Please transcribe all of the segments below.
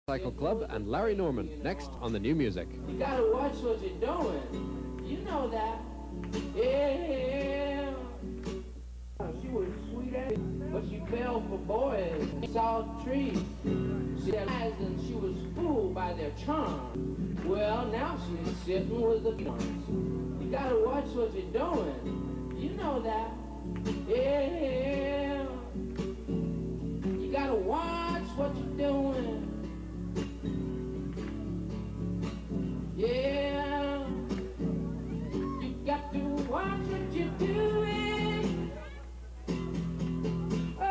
Cycle Club and Larry Norman next on the New Music. You gotta watch what you're doing. You know that. Yeah. She was sweet ass, but she fell for boys. Saw trees. She had eyes and she was fooled by their charm. Well, now she's sitting with the guns. You gotta watch what you're doing. You know that. Yeah. You gotta watch what you're doing. Yeah, you got to watch what you're doing. Oh,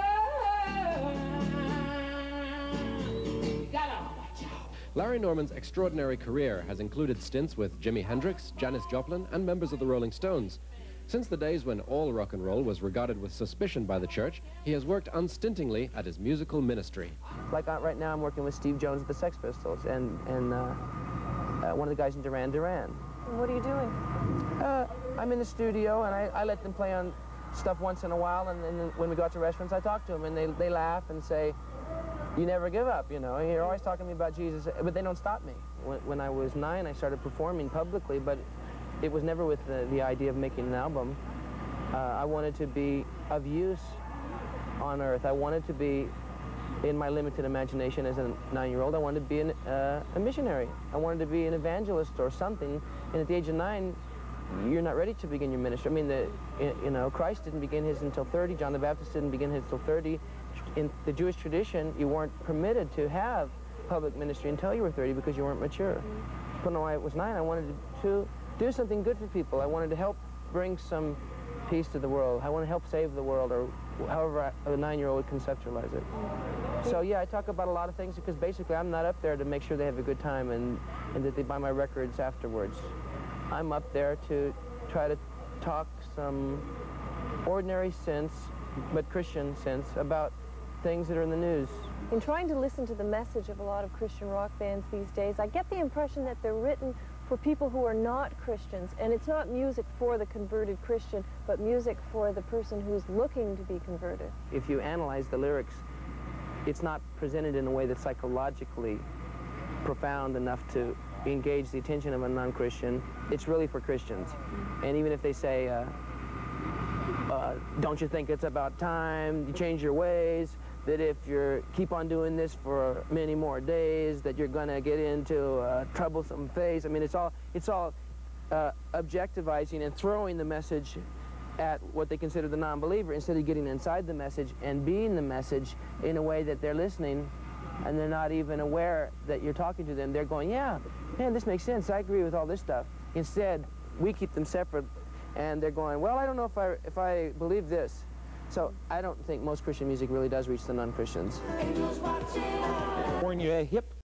you gotta watch out. Larry Norman's extraordinary career has included stints with Jimi Hendrix, Janis Joplin, and members of the Rolling Stones. Since the days when all rock and roll was regarded with suspicion by the church, he has worked unstintingly at his musical ministry. Like right now, I'm working with Steve Jones of the Sex Pistols and one of the guys in Duran Duran. What are you doing? I'm in the studio, and I let them play on stuff once in a while, and then when we go out to restaurants, I talk to them, and they laugh and say, you never give up, you know. You're always talking to me about Jesus, but they don't stop me. When I was 9, I started performing publicly, but it was never with the idea of making an album. I wanted to be of use on earth. I wanted to be, in my limited imagination as a 9-year-old, I wanted to be a missionary. I wanted to be an evangelist or something. And at the age of 9, you're not ready to begin your ministry. I mean, you know, Christ didn't begin his until 30. John the Baptist didn't begin his until 30. In the Jewish tradition, you weren't permitted to have public ministry until you were 30 because you weren't mature. But when I was 9, I wanted to do something good for people. I wanted to help bring some peace to the world. I want to help save the world, or however a 9-year-old would conceptualize it. So yeah, I talk about a lot of things because basically I'm not up there to make sure they have a good time and that they buy my records afterwards. I'm up there to try to talk some ordinary sense, but Christian sense, about things that are in the news. In trying to listen to the message of a lot of Christian rock bands these days, I get the impression that they're written for people who are not Christians, and it's not music for the converted Christian, but music for the person who's looking to be converted. If you analyze the lyrics, it's not presented in a way that's psychologically profound enough to engage the attention of a non-Christian. It's really for Christians. And even if they say, don't you think it's about time you change your ways, that if you keep on doing this for many more days, that you're going to get into a troublesome phase. I mean, it's all objectivizing and throwing the message at what they consider the non-believer instead of getting inside the message and being the message in a way that they're listening and they're not even aware that you're talking to them. They're going, yeah, man, this makes sense. I agree with all this stuff. Instead, we keep them separate, and they're going, well, I don't know if I believe this. So I don't think most Christian music really does reach the non-Christians. Born you a hip